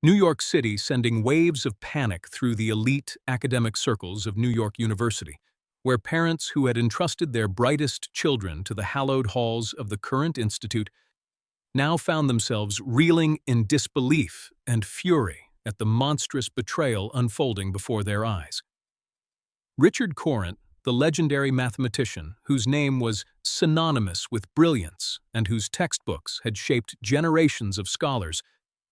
New York City sending waves of panic through the elite academic circles of New York University, where parents who had entrusted their brightest children to the hallowed halls of the Courant Institute now found themselves reeling in disbelief and fury at the monstrous betrayal unfolding before their eyes. Richard Courant, the legendary mathematician whose name was synonymous with brilliance and whose textbooks had shaped generations of scholars,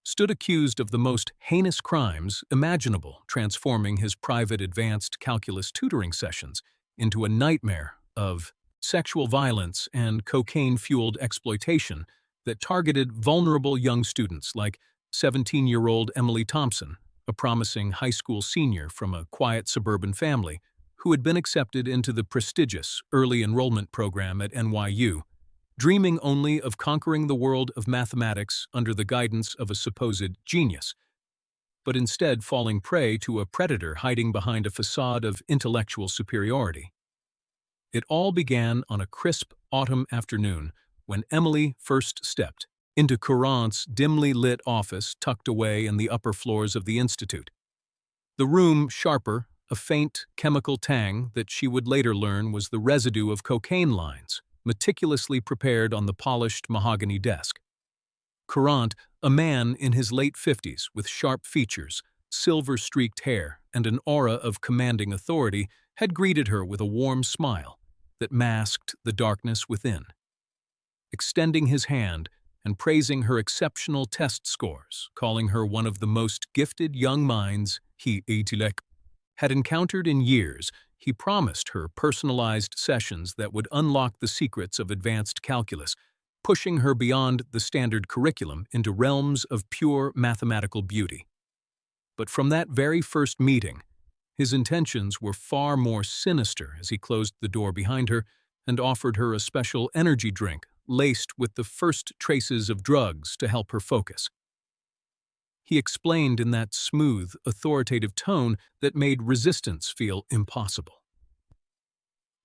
stood accused of the most heinous crimes imaginable, transforming his private advanced calculus tutoring sessions into a nightmare of sexual violence and cocaine-fueled exploitation that targeted vulnerable young students like 17-year-old Emily Thompson, a promising high school senior from a quiet suburban family who had been accepted into the prestigious early enrollment program at NYU, dreaming only of conquering the world of mathematics under the guidance of a supposed genius, but instead falling prey to a predator hiding behind a facade of intellectual superiority. It all began on a crisp autumn afternoon when Emily first stepped into Courant's dimly lit office tucked away in the upper floors of the institute. The room sharper, a faint chemical tang that she would later learn was the residue of cocaine lines, meticulously prepared on the polished mahogany desk. Courant, a man in his late 50s with sharp features, silver-streaked hair, and an aura of commanding authority, had greeted her with a warm smile that masked the darkness within. Extending his hand and praising her exceptional test scores, calling her one of the most gifted young minds he had encountered in years, he promised her personalized sessions that would unlock the secrets of advanced calculus, pushing her beyond the standard curriculum into realms of pure mathematical beauty. But from that very first meeting, his intentions were far more sinister as he closed the door behind her and offered her a special energy drink laced with the first traces of drugs to help her focus. He explained in that smooth, authoritative tone that made resistance feel impossible.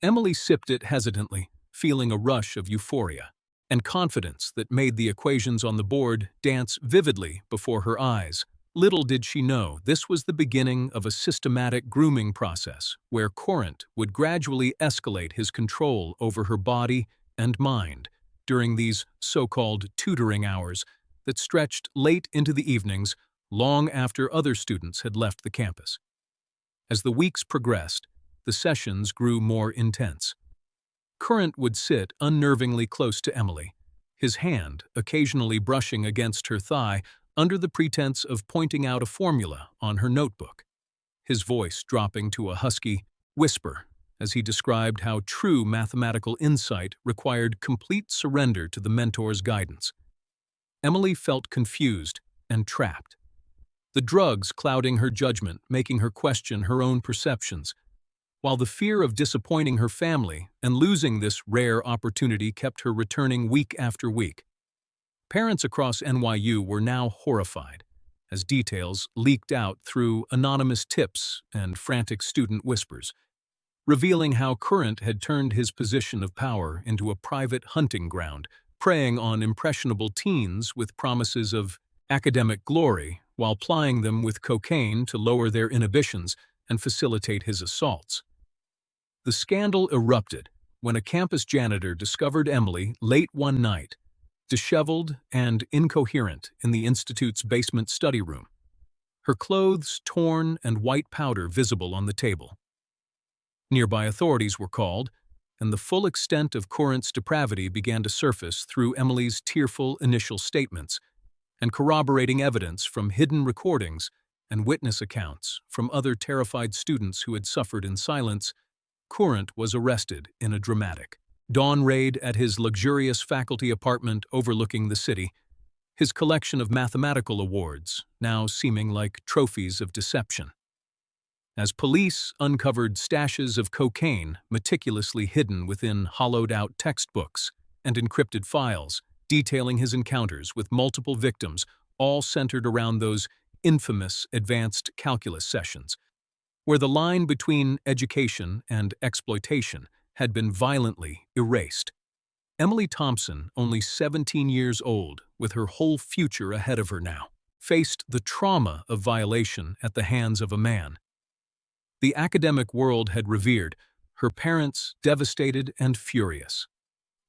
Emily sipped it hesitantly, feeling a rush of euphoria and confidence that made the equations on the board dance vividly before her eyes. Little did she know this was the beginning of a systematic grooming process where Courant would gradually escalate his control over her body and mind during these so-called tutoring hours that stretched late into the evenings, long after other students had left the campus. As the weeks progressed, the sessions grew more intense. Courant would sit unnervingly close to Emily, his hand occasionally brushing against her thigh under the pretense of pointing out a formula on her notebook, his voice dropping to a husky whisper as he described how true mathematical insight required complete surrender to the mentor's guidance. Emily felt confused and trapped, the drugs clouding her judgment, making her question her own perceptions, while the fear of disappointing her family and losing this rare opportunity kept her returning week after week. Parents across NYU were now horrified, as details leaked out through anonymous tips and frantic student whispers, revealing how Courant had turned his position of power into a private hunting ground, preying on impressionable teens with promises of academic glory while plying them with cocaine to lower their inhibitions and facilitate his assaults. The scandal erupted when a campus janitor discovered Emily late one night, disheveled and incoherent in the institute's basement study room, her clothes torn and white powder visible on the table. Nearby authorities were called, and the full extent of Courant's depravity began to surface through Emily's tearful initial statements and corroborating evidence from hidden recordings and witness accounts from other terrified students who had suffered in silence. Courant was arrested in a dramatic dawn raid at his luxurious faculty apartment overlooking the city, his collection of mathematical awards now seeming like trophies of deception. As police uncovered stashes of cocaine meticulously hidden within hollowed-out textbooks and encrypted files, detailing his encounters with multiple victims, all centered around those infamous advanced calculus sessions, where the line between education and exploitation had been violently erased. Emily Thompson, only 17 years old, with her whole future ahead of her now, faced the trauma of violation at the hands of a man. The academic world had revered, her parents, devastated and furious,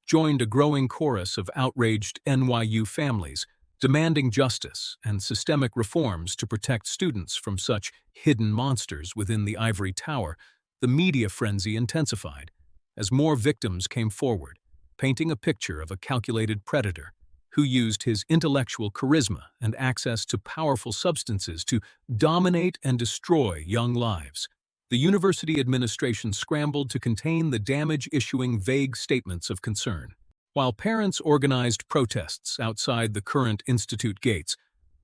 joined a growing chorus of outraged NYU families, demanding justice and systemic reforms to protect students from such hidden monsters within the ivory tower. The media frenzy intensified as more victims came forward, painting a picture of a calculated predator who used his intellectual charisma and access to powerful substances to dominate and destroy young lives. The university administration scrambled to contain the damage, issuing vague statements of concern, while parents organized protests outside the Courant Institute gates,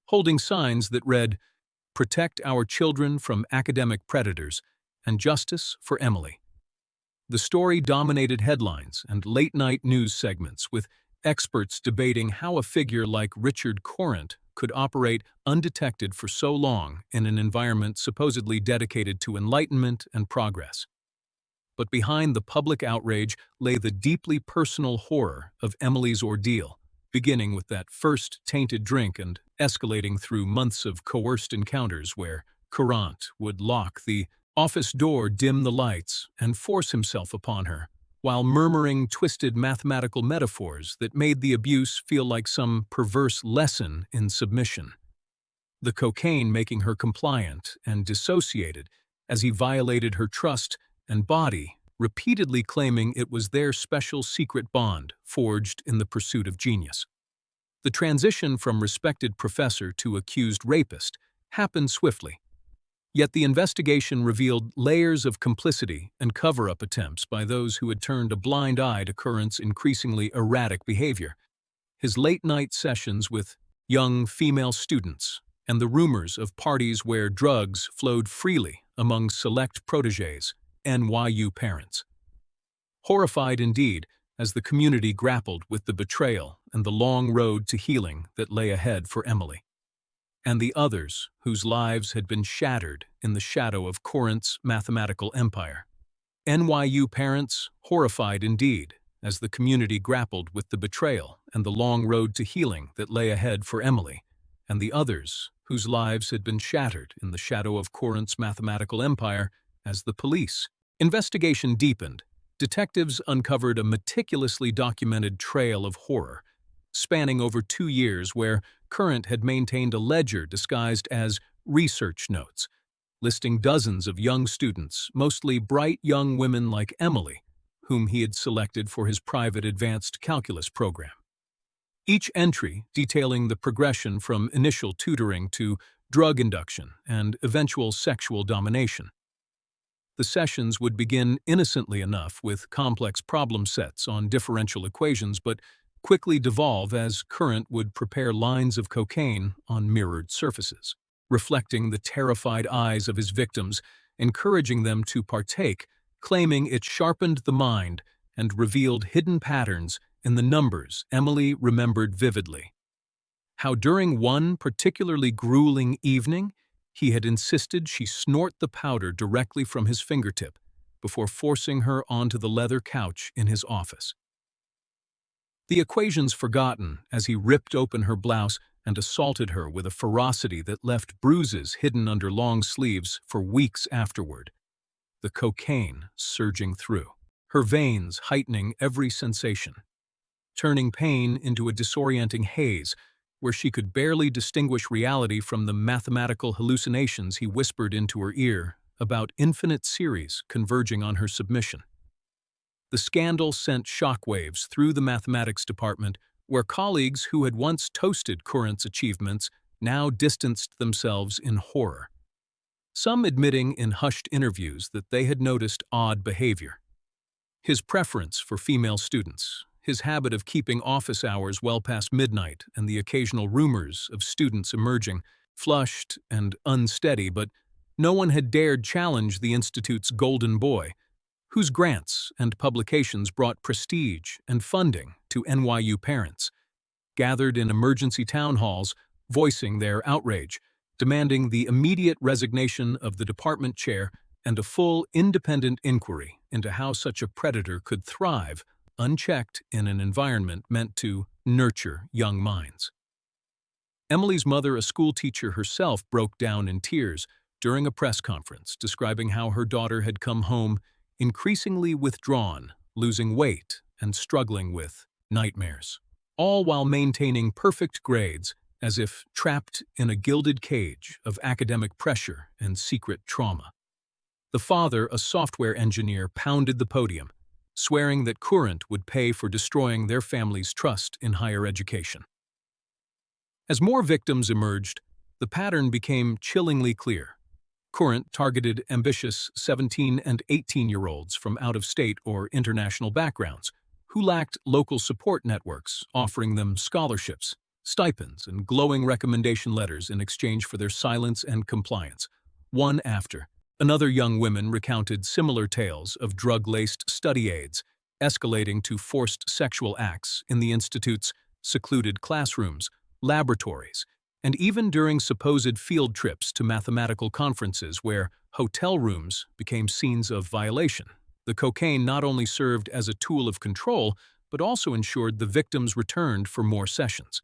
holding signs that read, "Protect our children from academic predators," and "Justice for Emily." The story dominated headlines and late-night news segments, with experts debating how a figure like Richard Courant could operate undetected for so long in an environment supposedly dedicated to enlightenment and progress. But behind the public outrage lay the deeply personal horror of Emily's ordeal, beginning with that first tainted drink and escalating through months of coerced encounters where Courant would lock the office door, dim the lights, and force himself upon her, while murmuring twisted mathematical metaphors that made the abuse feel like some perverse lesson in submission. The cocaine making her compliant and dissociated as he violated her trust and body, repeatedly claiming it was their special secret bond forged in the pursuit of genius. The transition from respected professor to accused rapist happened swiftly, yet the investigation revealed layers of complicity and cover-up attempts by those who had turned a blind eye to Courant's increasingly erratic behavior. His late-night sessions with young female students and the rumors of parties where drugs flowed freely among select protégés, NYU parents. Horrified indeed, as the community grappled with the betrayal and the long road to healing that lay ahead for Emily and the others whose lives had been shattered in the shadow of Courant's mathematical empire. NYU parents horrified indeed, as the community grappled with the betrayal and the long road to healing that lay ahead for Emily and the others whose lives had been shattered in the shadow of Courant's mathematical empire. As the police investigation deepened, detectives uncovered a meticulously documented trail of horror, spanning over 2 years, where Courant had maintained a ledger disguised as research notes, listing dozens of young students, mostly bright young women like Emily, whom he had selected for his private advanced calculus program. Each entry detailing the progression from initial tutoring to drug induction and eventual sexual domination. The sessions would begin innocently enough with complex problem sets on differential equations, but quickly devolve as Courant would prepare lines of cocaine on mirrored surfaces, reflecting the terrified eyes of his victims, encouraging them to partake, claiming it sharpened the mind and revealed hidden patterns in the numbers Emily remembered vividly. How during one particularly grueling evening, he had insisted she snort the powder directly from his fingertip before forcing her onto the leather couch in his office. The equations forgotten as he ripped open her blouse and assaulted her with a ferocity that left bruises hidden under long sleeves for weeks afterward. The cocaine surging through, her veins heightening every sensation, turning pain into a disorienting haze where she could barely distinguish reality from the mathematical hallucinations he whispered into her ear about infinite series converging on her submission. The scandal sent shockwaves through the mathematics department, where colleagues who had once toasted Courant's achievements now distanced themselves in horror, some admitting in hushed interviews that they had noticed odd behavior. His preference for female students, his habit of keeping office hours well past midnight, and the occasional rumors of students emerging, flushed and unsteady, but no one had dared challenge the Institute's golden boy, whose grants and publications brought prestige and funding to NYU parents, gathered in emergency town halls, voicing their outrage, demanding the immediate resignation of the department chair and a full independent inquiry into how such a predator could thrive unchecked in an environment meant to nurture young minds. Emily's mother, a schoolteacher herself, broke down in tears during a press conference, describing how her daughter had come home increasingly withdrawn, losing weight, and struggling with nightmares, all while maintaining perfect grades, as if trapped in a gilded cage of academic pressure and secret trauma. The father, a software engineer, pounded the podium, swearing that Courant would pay for destroying their family's trust in higher education. As more victims emerged, the pattern became chillingly clear. Courant targeted ambitious 17- and 18-year-olds from out-of-state or international backgrounds who lacked local support networks, offering them scholarships, stipends, and glowing recommendation letters in exchange for their silence and compliance. One after another, young women recounted similar tales of drug-laced study aids, escalating to forced sexual acts in the institute's secluded classrooms, laboratories, and even during supposed field trips to mathematical conferences where hotel rooms became scenes of violation. The cocaine not only served as a tool of control, but also ensured the victims returned for more sessions,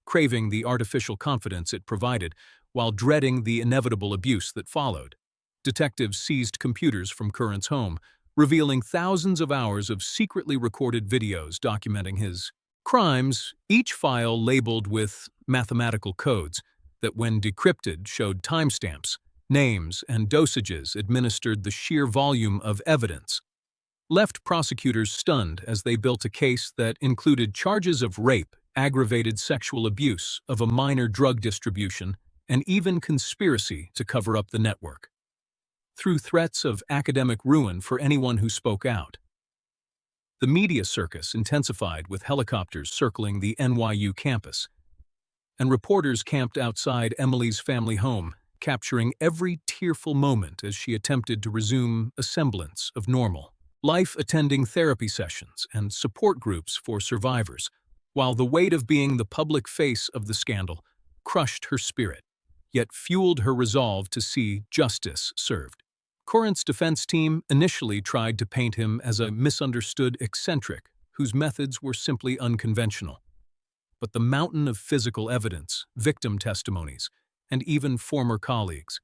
craving the artificial confidence it provided while dreading the inevitable abuse that followed. Detectives seized computers from Courant's home, revealing thousands of hours of secretly recorded videos documenting his crimes, each file labeled with mathematical codes that, when decrypted, showed timestamps, names, and dosages administered. The sheer volume of evidence left prosecutors stunned as they built a case that included charges of rape, aggravated sexual abuse of a minor, drug distribution, and even conspiracy to cover up the network, through threats of academic ruin for anyone who spoke out. The media circus intensified with helicopters circling the NYU campus, and reporters camped outside Emily's family home, capturing every tearful moment as she attempted to resume a semblance of normal life, attending therapy sessions and support groups for survivors, while the weight of being the public face of the scandal crushed her spirit, yet fueled her resolve to see justice served. Courant's defense team initially tried to paint him as a misunderstood eccentric whose methods were simply unconventional. But the mountain of physical evidence, victim testimonies, and even former colleagues,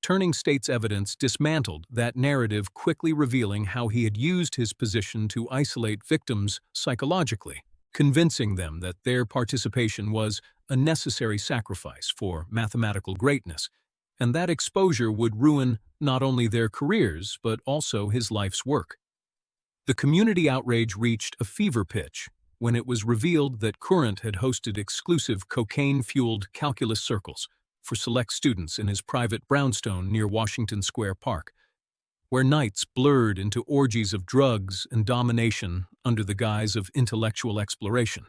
turning state's evidence, dismantled that narrative, quickly revealing how he had used his position to isolate victims psychologically, convincing them that their participation was a necessary sacrifice for mathematical greatness, and that exposure would ruin not only their careers but also his life's work. The community outrage reached a fever pitch when it was revealed that Courant had hosted exclusive cocaine-fueled calculus circles for select students in his private brownstone near Washington Square Park, where nights blurred into orgies of drugs and domination under the guise of intellectual exploration.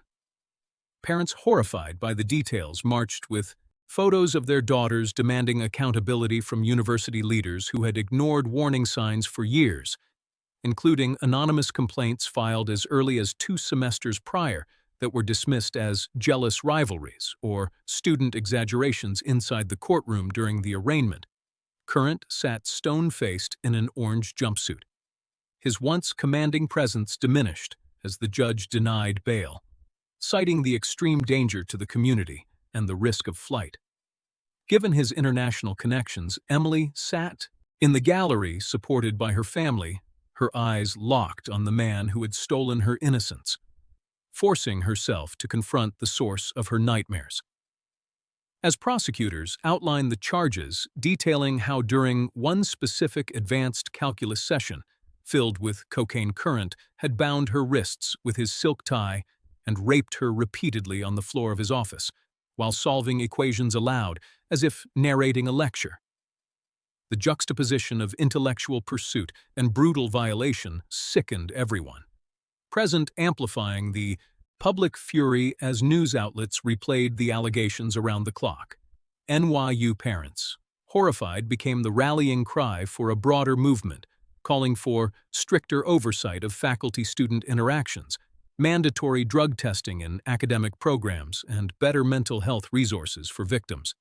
Parents, horrified by the details, marched with photos of their daughters, demanding accountability from university leaders who had ignored warning signs for years, including anonymous complaints filed as early as 2 semesters prior that were dismissed as jealous rivalries or student exaggerations inside the courtroom during the arraignment. Courant sat stone-faced in an orange jumpsuit. His once commanding presence diminished as the judge denied bail, citing the extreme danger to the community and the risk of flight. Given his international connections, Emily sat in the gallery supported by her family, her eyes locked on the man who had stolen her innocence, forcing herself to confront the source of her nightmares. As prosecutors outlined the charges, detailing how during one specific advanced calculus session, filled with cocaine, Courant had bound her wrists with his silk tie and raped her repeatedly on the floor of his office, while solving equations aloud as if narrating a lecture. The juxtaposition of intellectual pursuit and brutal violation sickened everyone present, amplifying the public fury as news outlets replayed the allegations around the clock. NYU Parents Horrified became the rallying cry for a broader movement, calling for stricter oversight of faculty-student interactions, mandatory drug testing in academic programs, and better mental health resources for victims.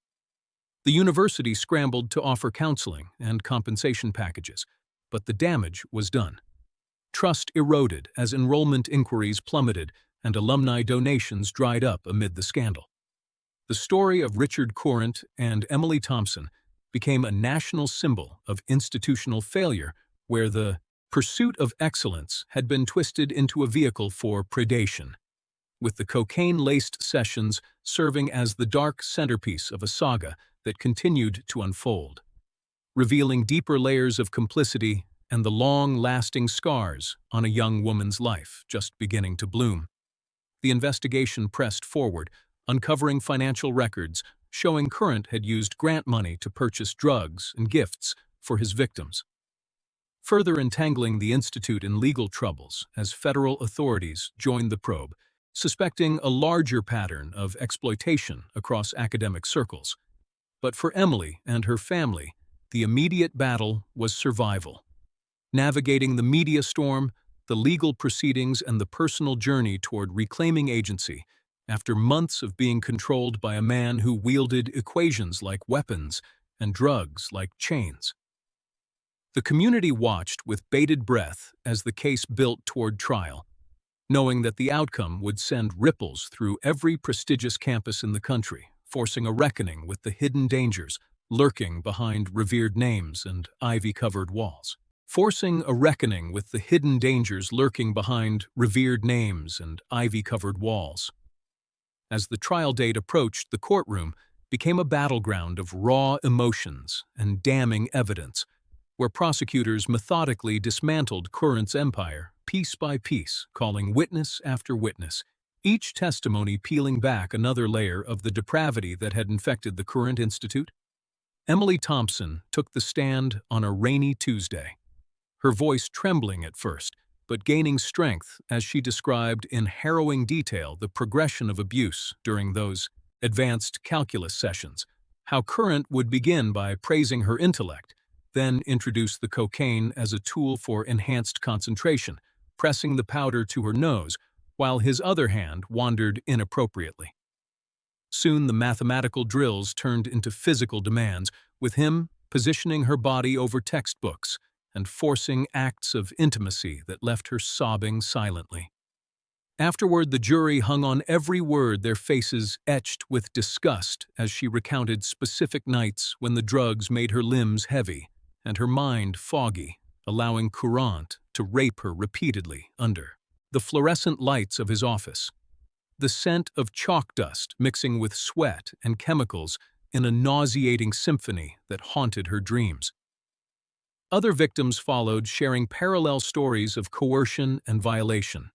The university scrambled to offer counseling and compensation packages, but the damage was done. Trust eroded as enrollment inquiries plummeted and alumni donations dried up amid the scandal. The story of Richard Courant and Emily Thompson became a national symbol of institutional failure where the pursuit of excellence had been twisted into a vehicle for predation, with the cocaine-laced sessions serving as the dark centerpiece of a saga that continued to unfold, revealing deeper layers of complicity and the long-lasting scars on a young woman's life just beginning to bloom. The investigation pressed forward, uncovering financial records showing Courant had used grant money to purchase drugs and gifts for his victims, further entangling the institute in legal troubles as federal authorities joined the probe, suspecting a larger pattern of exploitation across academic circles. But for Emily and her family, the immediate battle was survival. Navigating the media storm, the legal proceedings, and the personal journey toward reclaiming agency, after months of being controlled by a man who wielded equations like weapons and drugs like chains. The community watched with bated breath as the case built toward trial, knowing that the outcome would send ripples through every prestigious campus in the country, forcing a reckoning with the hidden dangers lurking behind revered names and ivy-covered walls. Forcing a reckoning with the hidden dangers lurking behind revered names and ivy-covered walls. As the trial date approached, the courtroom became a battleground of raw emotions and damning evidence, where prosecutors methodically dismantled Courant's empire piece by piece, calling witness after witness, each testimony peeling back another layer of the depravity that had infected the Courant Institute. Emily Thompson took the stand on a rainy Tuesday, her voice trembling at first, but gaining strength as she described in harrowing detail the progression of abuse during those advanced calculus sessions, how Courant would begin by praising her intellect, then introduce the cocaine as a tool for enhanced concentration, pressing the powder to her nose, while his other hand wandered inappropriately. Soon the mathematical drills turned into physical demands, with him positioning her body over textbooks and forcing acts of intimacy that left her sobbing silently. Afterward, the jury hung on every word, their faces etched with disgust as she recounted specific nights when the drugs made her limbs heavy and her mind foggy, allowing Courant to rape her repeatedly under the fluorescent lights of his office, the scent of chalk dust mixing with sweat and chemicals in a nauseating symphony that haunted her dreams. Other victims followed, sharing parallel stories of coercion and violation.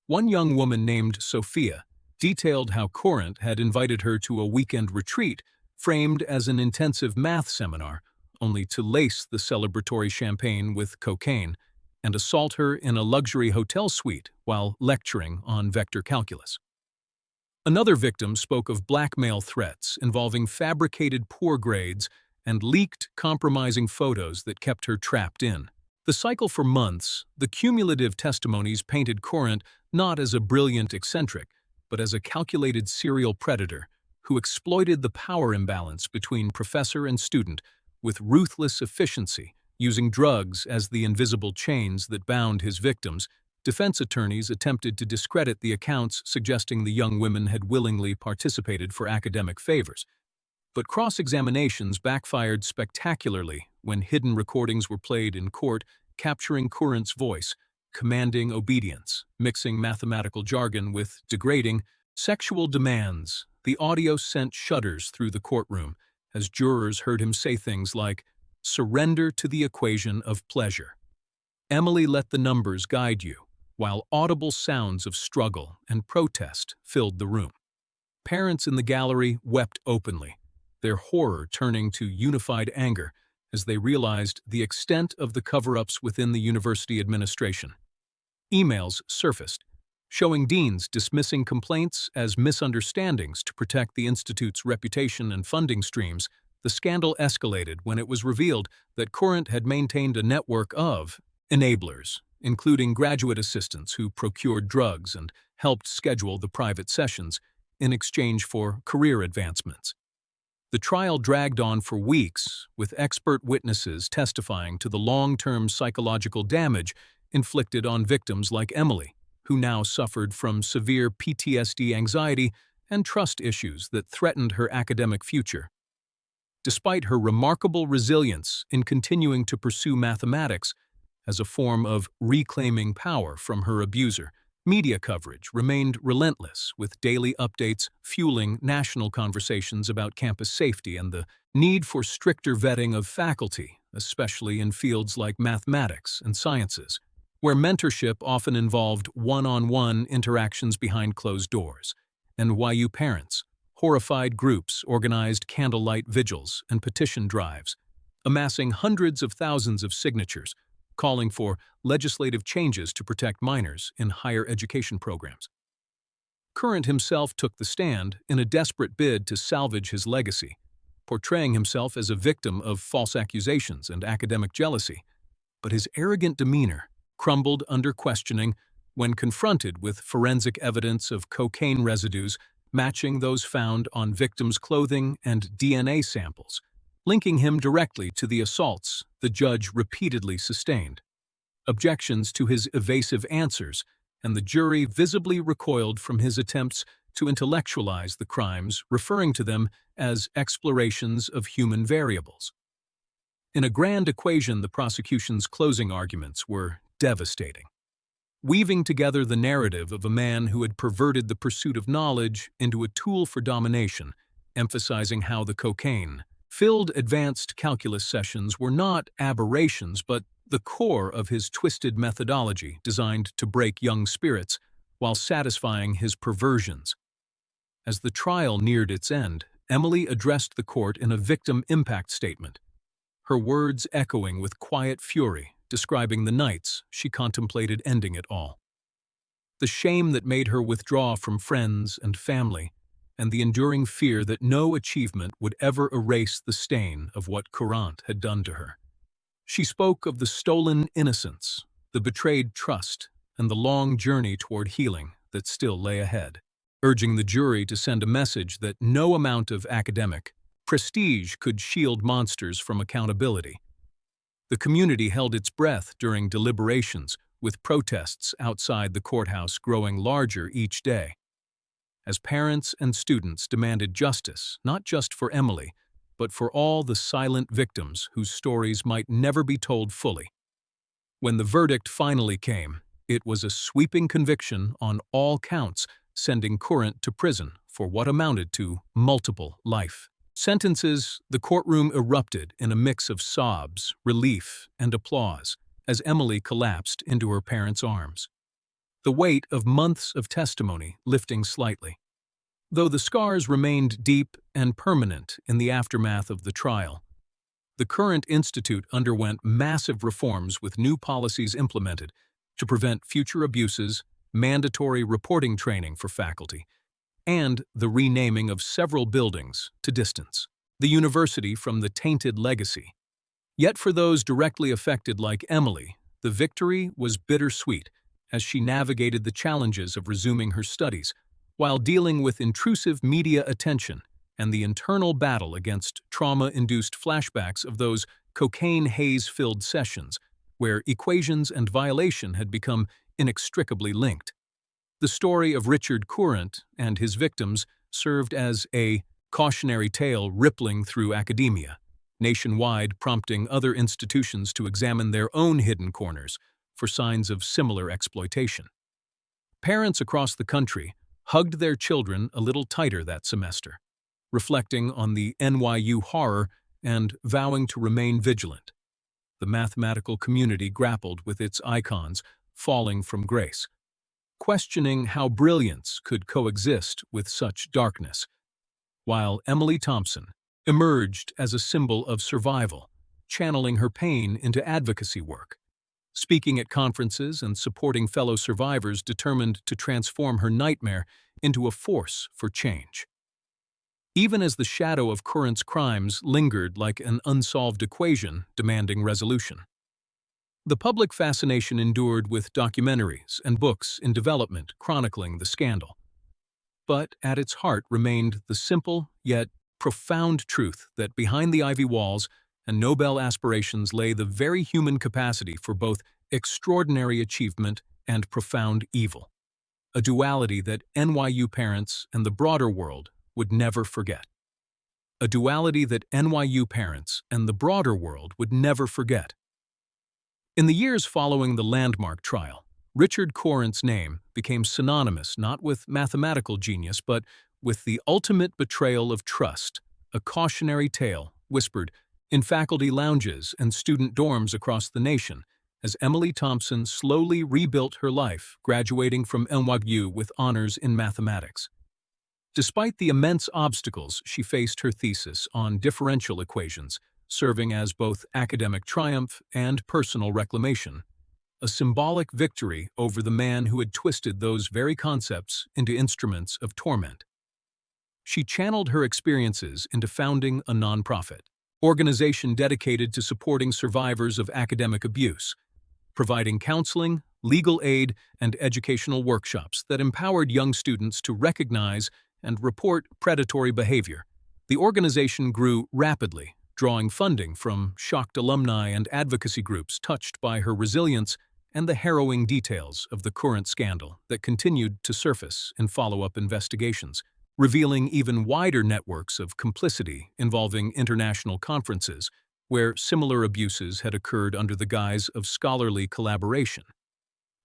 One young woman named Sophia detailed how Courant had invited her to a weekend retreat framed as an intensive math seminar, only to lace the celebratory champagne with cocaine and assault her in a luxury hotel suite while lecturing on vector calculus. Another victim spoke of blackmail threats involving fabricated poor grades and leaked, compromising photos that kept her trapped in. The cycle for months, the cumulative testimonies painted Courant not as a brilliant eccentric, but as a calculated serial predator who exploited the power imbalance between professor and student with ruthless efficiency, using drugs as the invisible chains that bound his victims. Defense attorneys attempted to discredit the accounts suggesting the young women had willingly participated for academic favors. But cross-examinations backfired spectacularly when hidden recordings were played in court, capturing Courant's voice, commanding obedience, mixing mathematical jargon with degrading sexual demands. The audio sent shudders through the courtroom as jurors heard him say things like, "Surrender to the equation of pleasure. Emily, let the numbers guide you," while audible sounds of struggle and protest filled the room. Parents in the gallery wept openly, their horror turning to unified anger as they realized the extent of the cover-ups within the university administration. Emails surfaced, showing deans dismissing complaints as misunderstandings to protect the institute's reputation and funding streams. The scandal escalated when it was revealed that Courant had maintained a network of enablers, including graduate assistants who procured drugs and helped schedule the private sessions in exchange for career advancements. The trial dragged on for weeks, with expert witnesses testifying to the long-term psychological damage inflicted on victims like Emily, who now suffered from severe PTSD, anxiety, and trust issues that threatened her academic future. Despite her remarkable resilience in continuing to pursue mathematics as a form of reclaiming power from her abuser, media coverage remained relentless, with daily updates fueling national conversations about campus safety and the need for stricter vetting of faculty, especially in fields like mathematics and sciences, where mentorship often involved one-on-one interactions behind closed doors. NYU Parents Horrified groups organized candlelight vigils and petition drives, amassing hundreds of thousands of signatures, calling for legislative changes to protect minors in higher education programs. Courant himself took the stand in a desperate bid to salvage his legacy, portraying himself as a victim of false accusations and academic jealousy. But his arrogant demeanor crumbled under questioning when confronted with forensic evidence of cocaine residues matching those found on victims' clothing and DNA samples, linking him directly to the assaults the judge repeatedly sustained. Objections to his evasive answers, and the jury visibly recoiled from his attempts to intellectualize the crimes, referring to them as explorations of human variables. In a grand equation, the prosecution's closing arguments were devastating, weaving together the narrative of a man who had perverted the pursuit of knowledge into a tool for domination, emphasizing how the cocaine-filled advanced calculus sessions were not aberrations but the core of his twisted methodology designed to break young spirits while satisfying his perversions. As the trial neared its end, Emily addressed the court in a victim impact statement, her words echoing with quiet fury, describing the nights she contemplated ending it all. The shame that made her withdraw from friends and family, and the enduring fear that no achievement would ever erase the stain of what Courant had done to her. She spoke of the stolen innocence, the betrayed trust, and the long journey toward healing that still lay ahead, urging the jury to send a message that no amount of academic prestige could shield monsters from accountability. The community held its breath during deliberations, with protests outside the courthouse growing larger each day, as parents and students demanded justice, not just for Emily, but for all the silent victims whose stories might never be told fully. When the verdict finally came, it was a sweeping conviction on all counts, sending Courant to prison for what amounted to multiple life sentences. The courtroom erupted in a mix of sobs, relief, and applause as Emily collapsed into her parents' arms, the weight of months of testimony lifting slightly. Though the scars remained deep and permanent in the aftermath of the trial, the Courant Institute underwent massive reforms with new policies implemented to prevent future abuses, mandatory reporting training for faculty, and the renaming of several buildings to distance the university from the tainted legacy. Yet for those directly affected like Emily, the victory was bittersweet as she navigated the challenges of resuming her studies while dealing with intrusive media attention and the internal battle against trauma-induced flashbacks of those cocaine haze-filled sessions where equations and violation had become inextricably linked. The story of Richard Courant and his victims served as a cautionary tale rippling through academia, nationwide, prompting other institutions to examine their own hidden corners for signs of similar exploitation. Parents across the country hugged their children a little tighter that semester, reflecting on the NYU horror and vowing to remain vigilant. The mathematical community grappled with its icons falling from grace, questioning how brilliance could coexist with such darkness, while Emily Thompson emerged as a symbol of survival, channeling her pain into advocacy work, speaking at conferences and supporting fellow survivors determined to transform her nightmare into a force for change. Even as the shadow of Courant's crimes lingered like an unsolved equation demanding resolution, the public fascination endured with documentaries and books in development chronicling the scandal. But at its heart remained the simple yet profound truth that behind the ivy walls and Nobel aspirations lay the very human capacity for both extraordinary achievement and profound evil. a duality that NYU parents and the broader world would never forget. A duality that NYU parents and the broader world would never forget. In the years following the landmark trial, Richard Courant's name became synonymous not with mathematical genius but with the ultimate betrayal of trust, a cautionary tale whispered in faculty lounges and student dorms across the nation as Emily Thompson slowly rebuilt her life, graduating from NYU with honors in mathematics. Despite the immense obstacles she faced, her thesis on differential equations, serving as both academic triumph and personal reclamation, a symbolic victory over the man who had twisted those very concepts into instruments of torment. She channeled her experiences into founding a nonprofit organization dedicated to supporting survivors of academic abuse, providing counseling, legal aid, and educational workshops that empowered young students to recognize and report predatory behavior. The organization grew rapidly, drawing funding from shocked alumni and advocacy groups touched by her resilience and the harrowing details of the Courant scandal that continued to surface in follow-up investigations, revealing even wider networks of complicity involving international conferences where similar abuses had occurred under the guise of scholarly collaboration.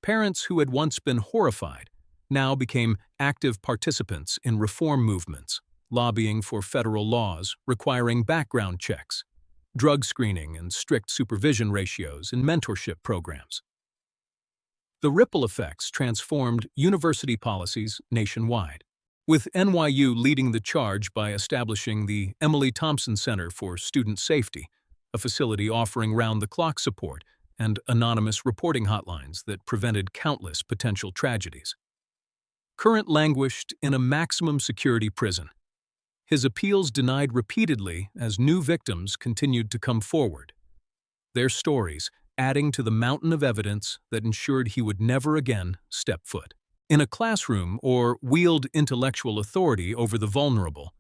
Parents who had once been horrified now became active participants in reform movements, lobbying for federal laws requiring background checks, drug screening, and strict supervision ratios in mentorship programs. The ripple effects transformed university policies nationwide, with NYU leading the charge by establishing the Emily Thompson Center for Student Safety, a facility offering round-the-clock support and anonymous reporting hotlines that prevented countless potential tragedies. Courant languished in a maximum security prison, his appeals denied repeatedly as new victims continued to come forward, their stories adding to the mountain of evidence that ensured he would never again step foot in a classroom or wield intellectual authority over the vulnerable.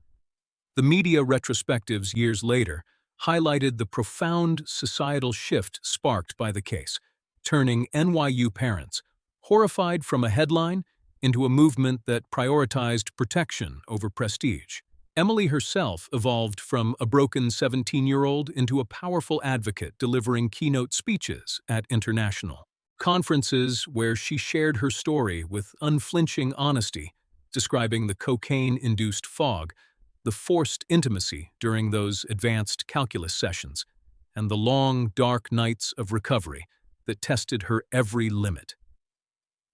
The media retrospectives years later highlighted the profound societal shift sparked by the case, turning NYU parents, horrified from a headline, into a movement that prioritized protection over prestige. Emily herself evolved from a broken 17-year-old into a powerful advocate delivering keynote speeches at international conferences where she shared her story with unflinching honesty, describing the cocaine-induced fog, the forced intimacy during those advanced calculus sessions, and the long, dark nights of recovery that tested her every limit.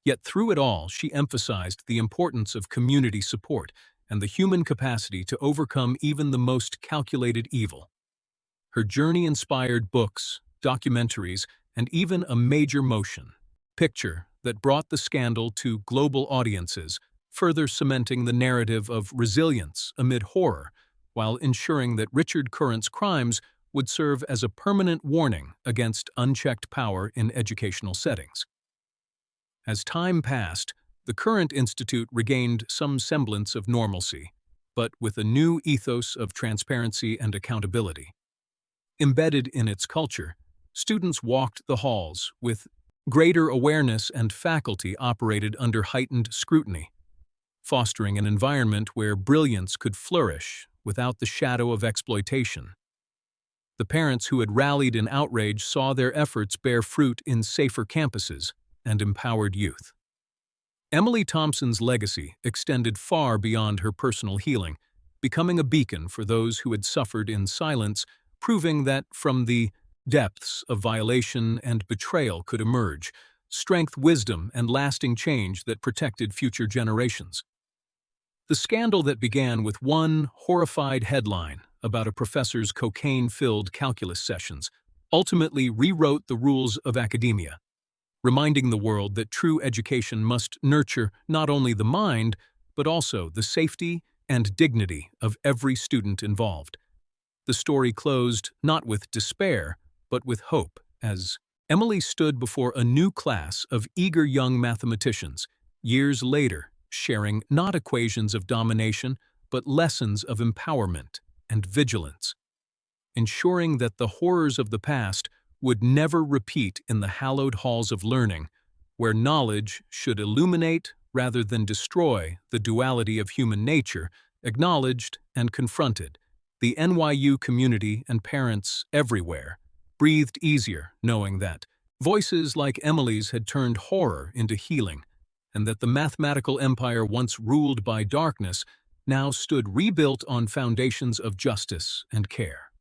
Yet through it all, she emphasized the importance of community support and the human capacity to overcome even the most calculated evil. Her journey inspired books, documentaries, and even a major motion picture that brought the scandal to global audiences, further cementing the narrative of resilience amid horror, while ensuring that Richard Courant's crimes would serve as a permanent warning against unchecked power in educational settings. As time passed, the Courant Institute regained some semblance of normalcy, but with a new ethos of transparency and accountability. Embedded in its culture, students walked the halls with greater awareness and faculty operated under heightened scrutiny, fostering an environment where brilliance could flourish without the shadow of exploitation. The parents who had rallied in outrage saw their efforts bear fruit in safer campuses and empowered youth. Emily Thompson's legacy extended far beyond her personal healing, becoming a beacon for those who had suffered in silence, proving that from the depths of violation and betrayal could emerge strength, wisdom, and lasting change that protected future generations. The scandal that began with one horrified headline about a professor's cocaine-filled calculus sessions ultimately rewrote the rules of academia, reminding the world that true education must nurture not only the mind, but also the safety and dignity of every student involved. The story closed not with despair, but with hope, as Emily stood before a new class of eager young mathematicians, years later, sharing not equations of domination, but lessons of empowerment and vigilance, ensuring that the horrors of the past would never repeat in the hallowed halls of learning, where knowledge should illuminate rather than destroy the duality of human nature, acknowledged and confronted. The NYU community and parents everywhere breathed easier knowing that voices like Emily's had turned horror into healing, and that the mathematical empire once ruled by darkness now stood rebuilt on foundations of justice and care.